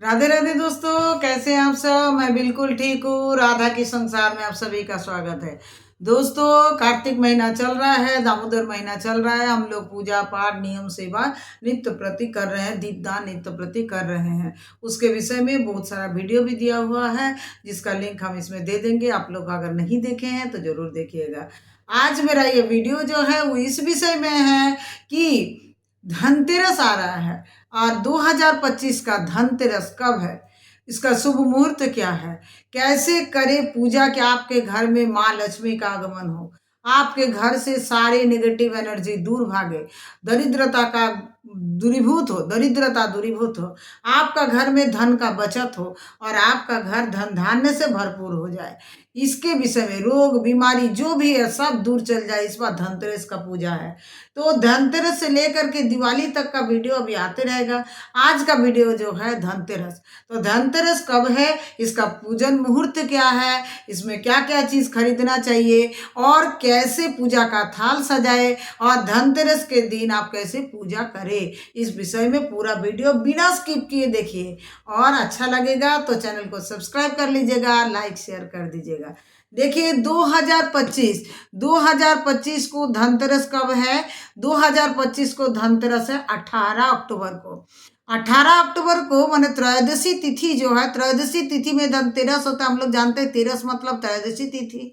राधे राधे दोस्तों, कैसे हैं आप सब। मैं बिल्कुल ठीक हूँ। राधा के संसार में आप सभी का स्वागत है। दोस्तों, कार्तिक महीना चल रहा है, दामोदर महीना चल रहा है। हम लोग पूजा पाठ नियम सेवा नित्य प्रति कर रहे हैं, दीपदान नित्य प्रति कर रहे हैं। उसके विषय में बहुत सारा वीडियो भी दिया हुआ है, जिसका लिंक हम इसमें दे देंगे। आप लोग अगर नहीं देखे हैं तो जरूर देखिएगा। आज मेरा ये वीडियो जो है वो इस विषय में है कि धनतेरस आ रहा है और 2025 का धनतेरस कब है, इसका शुभ मुहूर्त क्या है, कैसे करें पूजा कि आपके घर में माँ लक्ष्मी का आगमन हो, आपके घर से सारे नेगेटिव एनर्जी दूर भागे, दरिद्रता का दूरीभूत हो, दरिद्रता दूरीभूत हो, आपका घर में धन का बचत हो और आपका घर धन धान्य से भरपूर हो जाए। इसके विषय में रोग बीमारी जो भी है सब दूर चल जाए। इस बार धनतेरस का पूजा है, तो धनतेरस से लेकर के दिवाली तक का वीडियो अभी आते रहेगा। आज का वीडियो जो है धनतेरस, तो धनतेरस कब है, इसका पूजन मुहूर्त क्या है, इसमें क्या क्या चीज खरीदना चाहिए और कैसे पूजा का थाल सजाए और धनतेरस के दिन आप कैसे पूजा करें, इस विषय में पूरा वीडियो बिना स्किप किए देखिए। और अच्छा लगेगा तो चैनल को सब्सक्राइब कर लीजिएगा, लाइक शेयर कर दीजिएगा। देखिए 2025 को धनतेरस कब है। 2025 को धनतेरस है 18 अक्टूबर को। 18 अक्टूबर को माने त्रयोदशी तिथि जो है, त्रयोदशी तिथि में धनतेरस होता है। हम लोग जानते हैं तेरस मतलब त्रयोदशी तिथि।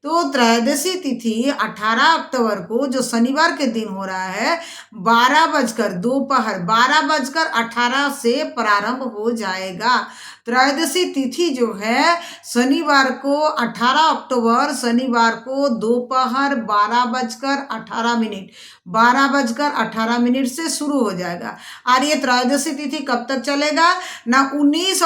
तो त्रयोदशी तिथि 18 अक्टूबर को जो शनिवार के दिन हो रहा है, 12:18 से प्रारंभ हो जाएगा। त्रयोदशी तिथि जो है शनिवार को 18 अक्टूबर शनिवार को दोपहर 12:18 से शुरू हो जाएगा। और ये त्रयोदशी तिथि कब तक चलेगा ना, 19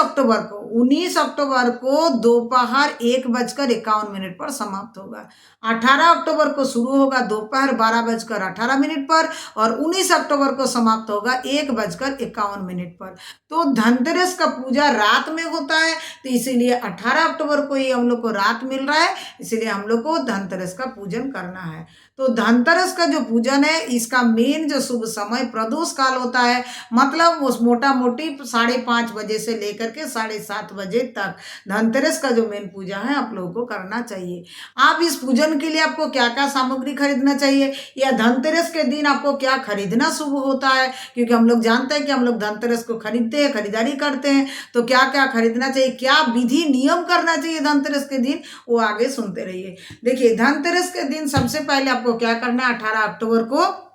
अक्टूबर को दोपहर 1:51 पर समाप्त होगा। 18 अक्टूबर को शुरू होगा दोपहर 12:18 पर और 19 अक्टूबर को समाप्त होगा 1:51 पर। तो धनतेरस का पूजा रात में होता है, तो इसीलिए 18 अक्टूबर को ही हम लोग को रात मिल रहा है, इसीलिए हम लोग को धनतेरस का पूजन करना है। तो धनतेरस का जो पूजन है, इसका मेन जो शुभ समय प्रदोष काल होता है, मतलब उस मोटा मोटी 5:30 बजे से लेकर के 7:30 बजे तक धनतेरस का जो मेन पूजा है आप लोगों को करना चाहिए। आप इस पूजन के लिए आपको क्या क्या सामग्री खरीदना चाहिए या धनतेरस के दिन आपको क्या खरीदना शुभ होता है, क्योंकि हम लोग जानते हैं कि हम लोग धनतेरस को खरीदते हैं, खरीदारी करते हैं। तो क्या क्या खरीदना चाहिए, क्या विधि नियम करना चाहिए धनतेरस के दिन, वो आगे सुनते रहिए। देखिए धनतेरस के दिन सबसे पहले आपको क्या करना है, 18 अक्टूबर को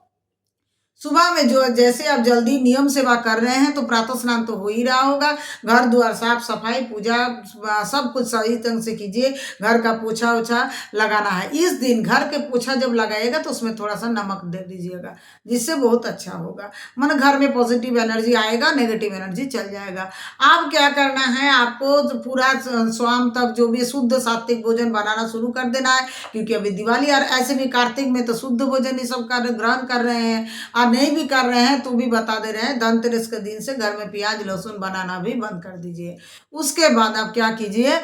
सुबह में जो जैसे आप जल्दी नियम सेवा कर रहे हैं तो प्रातः स्नान तो हो ही रहा होगा। घर द्वार साफ सफाई पूजा सब कुछ सही ढंग से कीजिए। घर का पोछा ओछा लगाना है। इस दिन घर के पोछा जब लगाएगा तो उसमें थोड़ा सा नमक दे दीजिएगा, जिससे बहुत अच्छा होगा। मन घर में पॉजिटिव एनर्जी आएगा, नेगेटिव एनर्जी चल जाएगा। अब क्या करना है, आपको पूरा शाम तक जो भी शुद्ध सात्विक भोजन बनाना शुरू कर देना है, क्योंकि अभी दिवाली और ऐसे भी कार्तिक में तो शुद्ध भोजन ये सब ग्रहण कर रहे हैं। और नहीं भी कर रहे हैं तो भी बता दे रहे हैं, धनतेरस के दिन से घर में प्याज लहसुन बनाना भी बंद कर दीजिए। उसके बाद आप क्या कीजिए,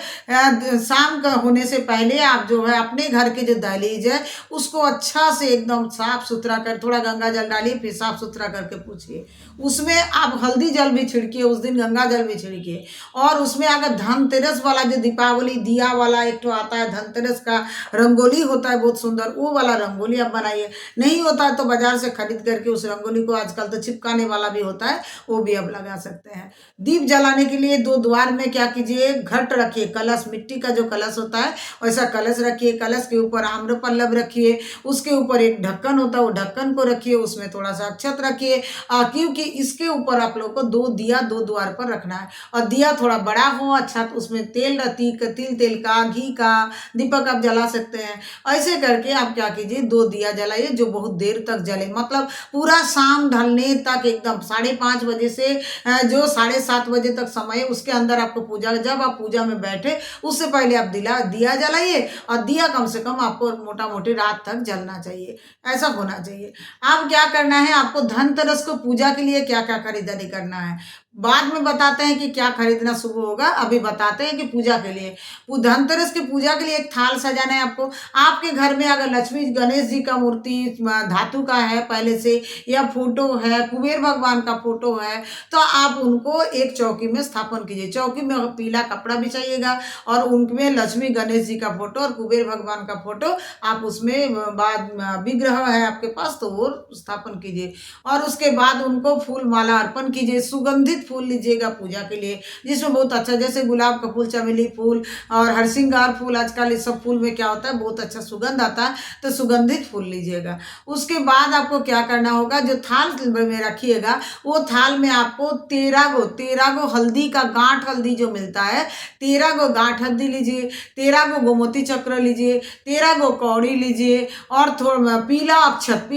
शाम का होने से पहले आप जो है अपने घर के जो दहलीज है उसको अच्छा से एकदम साफ सुथरा कर, थोड़ा गंगा जल डालिए, फिर साफ सुथरा करके पूछिए। उसमें आप हल्दी जल भी छिड़किए, उस दिन गंगा जल भी छिड़किए। और उसमें अगर धनतेरस वाला जो दीपावली दिया वाला एक तो आता है, धनतेरस का रंगोली होता है बहुत सुंदर, वो वाला रंगोली आप बनाइए। नहीं होता है तो बाजार से खरीद करके उस रंगोली को, आजकल तो चिपकाने वाला भी होता है, वो भी आप लगा सकते हैं। दीप जलाने के लिए दो द्वार में क्या कीजिए, घट रखिए, कलश, मिट्टी का जो कलश होता है वैसा कलश रखिए। कलश के ऊपर आम्र पल्लव रखिए, उसके ऊपर एक ढक्कन होता है, वो ढक्कन को रखिए, उसमें थोड़ा सा अक्षत रखिए, क्योंकि इसके ऊपर आप लोग को दो दिया दो द्वार पर रखना है। और दिया थोड़ा बड़ा हो अच्छा, तो उसमें तिल तेल का, घी का दीपक आप जला सकते हैं। ऐसे करके आप क्या कीजिए, दो दिया जलाइए जो बहुत देर तक जले, मतलब पूरा शाम ढलने तक, एकदम 5:30 बजे से जो 7:30 बजे तक समय है उसके अंदर आपको पूजा, जब आप पूजा में बैठे उससे पहले आप दिया जलाइए। और दिया कम से कम आपको मोटा मोटी रात तक जलना चाहिए, ऐसा होना चाहिए। अब क्या करना है, आपको धनतेरस को पूजा के लिए क्या क्या खरीदारी करना है। बाद में बताते हैं कि क्या खरीदना शुभ होगा, अभी बताते हैं कि पूजा के लिए धनतेरस की पूजा के लिए एक थाल सजाना है आपको। आपके घर में अगर लक्ष्मी गणेश जी का मूर्ति धातु का है पहले से, या फोटो है, कुबेर भगवान का फोटो है, तो आप उनको एक चौकी में स्थापन कीजिए। चौकी में पीला कपड़ा बिछाइएगा और उनमें लक्ष्मी गणेश जी का फोटो और कुबेर भगवान का फोटो आप उसमें बाद विग्रह है आपके पास तो वो स्थापन कीजिए। और उसके बाद उनको फूल माला अर्पण कीजिए। सुगंधित फूल लीजिएगा पूजा के लिए, जिसमें बहुत अच्छा, जैसे गुलाब का फूल, चमेली फूल और हरसिंगार फूल, आजकल इस सब फूल में क्या होता है, बहुत अच्छा सुगंध आता है, तो सुगंधित फूल लीजिएगा। उसके बाद आपको क्या करना होगा, जो थाल में रखिएगा वो थाल में आपको 13 गो हल्दी का गांठ, हल्दी जो मिलता है 13 गो गांठ हल्दी लीजिए, 13 गो गोमती चक्र लीजिए, 13 गो कौड़ी लीजिए और थोड़ा पीला अक्षत,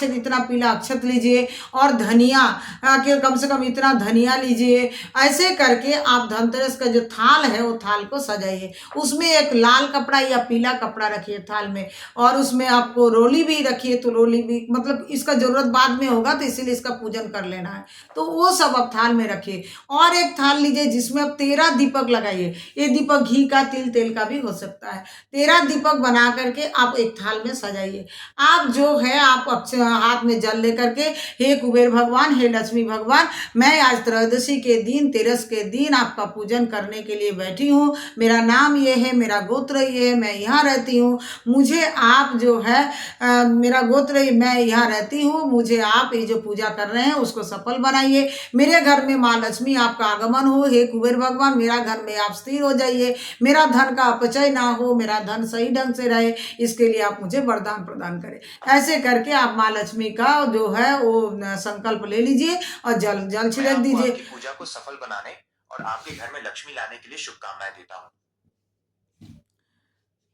इतना पीला अक्षत लीजिए और धनिया के कम से कम इतना धनिया लीजिए। ऐसे करके आप धनतेरस का जो थाल है वो थाल को सजाइए। उसमें एक लाल कपड़ा या पीला कपड़ा रखिए थाल में, और उसमें आपको रोली भी रखिए, तो रोली भी मतलब इसका जरूरत बाद में होगा तो इसीलिए इसका पूजन कर लेना है, तो वो सब आप थाल में रखिए। और एक थाल लीजिए जिसमें आप 13 दीपक लगाइए। ये दीपक घी का, तिल तेल का भी हो सकता है। 13 दीपक बना करके आप एक थाल में सजाइए। आप जो है आप हाथ में जल लेकर के, हे कुबेर भगवान, हे लक्ष्मी भगवान, मैं आज त्रयोदशी के दिन, तेरस के दिन आपका पूजन करने के लिए बैठी हूँ। मेरा नाम ये है, मेरा गोत्र ये है, मैं यहाँ रहती हूँ। मुझे आप जो है मेरा गोत्र मैं यहाँ रहती हूँ, मुझे आप ये जो पूजा कर रहे हैं उसको सफल बनाइए। मेरे घर में माँ लक्ष्मी आपका आगमन हो। हे कुबेर भगवान, मेरा घर में आप स्थिर हो जाइए, मेरा धन का अपचय ना हो, मेरा धन सही ढंग से रहे, इसके लिए आप मुझे वरदान प्रदान करें। ऐसे करके आप माँ लक्ष्मी का जो है वो संकल्प ले लीजिए और जल जल छिड़क दीजिए। पूजा को सफल बनाने और आपके घर में लक्ष्मी लाने के लिए शुभकामनाएं देता हूँ।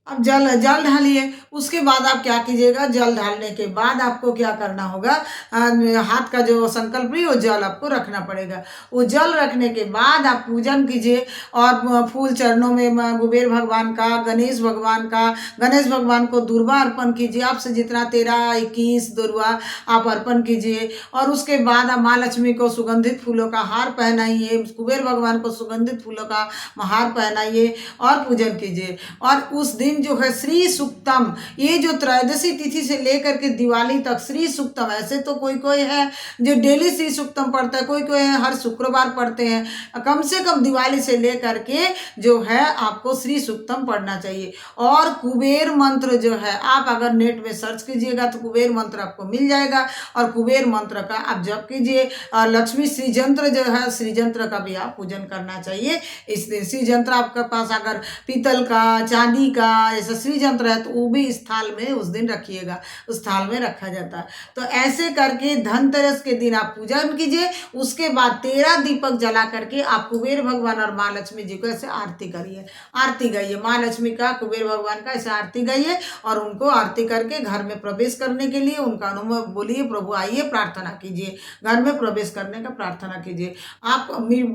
अब जल जल ढालिए। उसके बाद आप क्या कीजिएगा, जल ढालने के बाद आपको क्या करना होगा, हाथ का जो संकल्प भी वो जल आपको रखना पड़ेगा। वो जल रखने के बाद आप पूजन कीजिए और फूल चरणों में कुबेर भगवान का, गणेश भगवान का, गणेश भगवान को दुर्वा अर्पण कीजिए। आपसे जितना 13-21 दुर्वा आप अर्पण कीजिए। और उसके बाद आप माँ लक्ष्मी को सुगंधित फूलों का हार पहनाइए, कुबेर भगवान को सुगंधित फूलों का हार पहनाइए और पूजन कीजिए। और उस दिन जो है श्री सूक्तम, ये जो त्रयोदशी तिथि से लेकर के दिवाली तक श्री सूक्तम, ऐसे तो कोई कोई है जो डेली श्री सूक्तम पढ़ता है, कोई कोई है हर शुक्रवार पढ़ते हैं। कम से कम दिवाली से लेकर के जो है आपको श्री सूक्तम पढ़ना चाहिए। और कुबेर मंत्र जो है आप अगर नेट में सर्च कीजिएगा तो कुबेर मंत्र आपको मिल जाएगा, और कुबेर मंत्र का आप जप कीजिए। और लक्ष्मी श्री यंत्र जो है, श्री यंत्र का भी आप पूजन करना चाहिए। इस श्री यंत्र आपके पास अगर पीतल का, चांदी का ऐसा श्री यंत्र है तो वो भी इस थाल में उस दिन रखिएगा, उस थाल में रखा जाता है। तो ऐसे करके धनतेरस के दिन आप पूजन कीजिए। उसके बाद 13 दीपक जला करके आप कुबेर भगवान और माँ लक्ष्मी जी को ऐसे आरती करिए, आरती गाइए। माँ लक्ष्मी का, कुबेर भगवान का ऐसे आरती गाइए और उनको आरती करके घर में प्रवेश करने के लिए उनका अनुमति बोलिए, प्रभु आइए, प्रार्थना कीजिए, घर में प्रवेश करने का प्रार्थना कीजिए। आप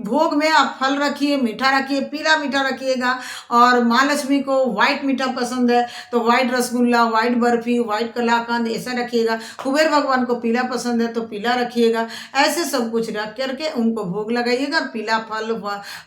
भोग में आप फल रखिए, मीठा रखिए, पीला मीठा रखिएगा। और माँ लक्ष्मी को व्हाइट मीठा पसंद है तो white rasgulla, white barfi, white kalakand ऐसा रखिएगा। कुबेर भगवान को पीला पसंद है तो पीला रखिएगा। ऐसे सब कुछ रख करके उनको भोग लगाइएगा। पीला फल,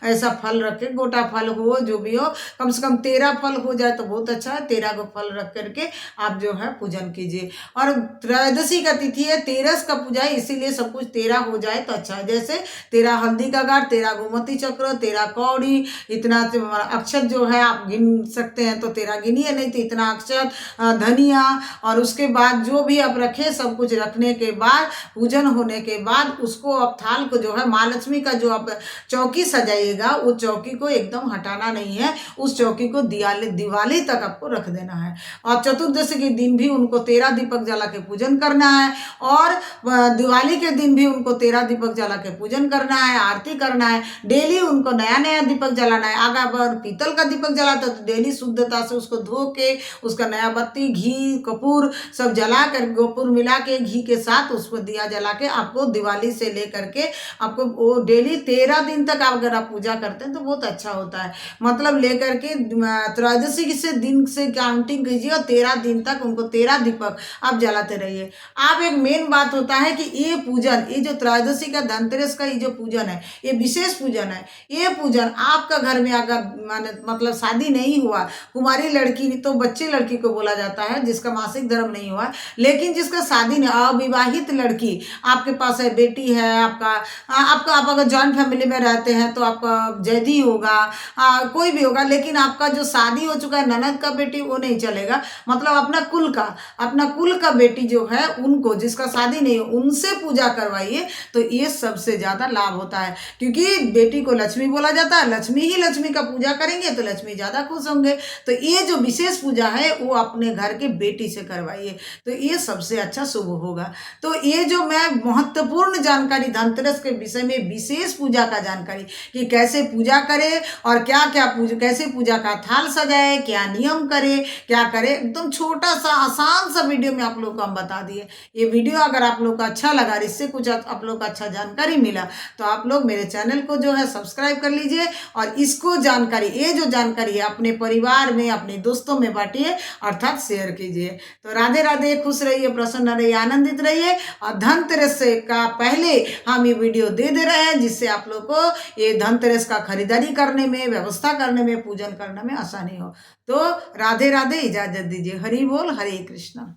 ऐसा फल रखे, गोटा फल हो, जो भी हो, कम से कम 13 फल हो जाए तो बहुत अच्छा है। 13 को फल रख करके आप जो है पूजन कीजिए। और त्रयोदशी का तिथि है, तेरस का पूजा है, इसीलिए सब कुछ 13 हो जाए तो अच्छा है। जैसे 13 हल्दी का गांठ, 13 गोमती चक्र, 13 कौड़ी, इतना अक्षत जो है आप गिन सकते हैं तो 13 गिनिए, नहीं तो इतना अक्षत, धनिया, और उसके बाद जो भी आप रखे सब कुछ रखने के बाद, पूजन होने के बाद उसको आप थाल को जो है माँ लक्ष्मी का जो आप चौकी सजाइएगा वो चौकी को एकदम हटाना नहीं है। उस चौकी को दिवाली तक आपको रख देना है। और चतुर्दशी के दिन भी उनको 13 दीपक जला के पूजन करना है, और दिवाली के दिन भी उनको 13 दीपक जला के पूजन करना है, आरती करना है। डेली उनको नया नया दीपक जलाना है। अगर पीतल का दीपक जलाता तो डेली शुद्धता से उसको धो के उसका नया बत्ती, घी, कपूर सब जला कर, कपूर मिला के घी के साथ उसको दिया जला के आपको दिवाली से लेकर के आपको वो डेली 13 दिन तक अगर आप पूजा करते हैं तो बहुत अच्छा होता है। मतलब लेकर के त्रयोदशी से दिन से काउंटिंग कीजिए और 13 दिन तक उनको 13 दीपक आप जलाते रहिए। आप एक मेन बात होता है कि ये पूजन, ये जो त्रयोदशी का, धनतेरस का ये जो पूजन है, ये विशेष पूजन है। ये पूजन आपका घर में अगर मतलब शादी नहीं हुआ, कुमारी लड़की तो बच्चे लड़की को बोला जाता है जिसका मासिक धर्म नहीं हुआ, लेकिन जिसका शादी नहीं, अविवाहित लड़की आपके पास है, बेटी है आपका, आप अगर जॉइंट फैमिली में रहते हैं तो आपका जैदी होगा, कोई भी होगा, लेकिन आपका जो शादी हो चुका है, ननद का बेटी, वो नहीं चलेगा। मतलब अपना कुल का बेटी जो है उनको, जिसका शादी नहीं हो, उनसे पूजा करवाइए तो ये सबसे ज़्यादा लाभ होता है। क्योंकि बेटी को लक्ष्मी बोला जाता है, लक्ष्मी ही लक्ष्मी का पूजा करेंगे तो लक्ष्मी ज़्यादा खुश होंगे। तो ये जो विशेष पूजा है वो अपने घर के बेटी से करवाइए तो ये सबसे अच्छा शुभ होगा। तो ये जो मैं महत्वपूर्ण जानकारी धनतेरस के विषय में, विशेष पूजा का जानकारी कि कैसे पूजा करें और क्या क्या कैसे पूजा का थाल सजाए, क्या नियम करें, क्या करें, एकदम छोटा सा आसान सा वीडियो में आप लोग को हम बता दिए। ये वीडियो अगर आप लोग को अच्छा लगा, इससे कुछ आप लोग को अच्छा जानकारी मिला तो आप लोग मेरे चैनल को जो है सब्सक्राइब कर लीजिए और इसको जानकारी, ये जो जानकारी है अपने परिवार में, अपने दोस्तों में बांटिए अर्थात शेयर कीजिए। तो राधे राधे, खुश रहिए, प्रसन्न रहिए, आनंदित रहिए। और धनतेरस का पहले हम ये वीडियो दे रहे हैं जिससे आप लोग को ये धनतेरस का खरीदारी करने में, व्यवस्था करने में, पूजन करने में आसानी हो। तो राधे राधे, इजाजत दीजिए। हरि बोल, हरे कृष्णा।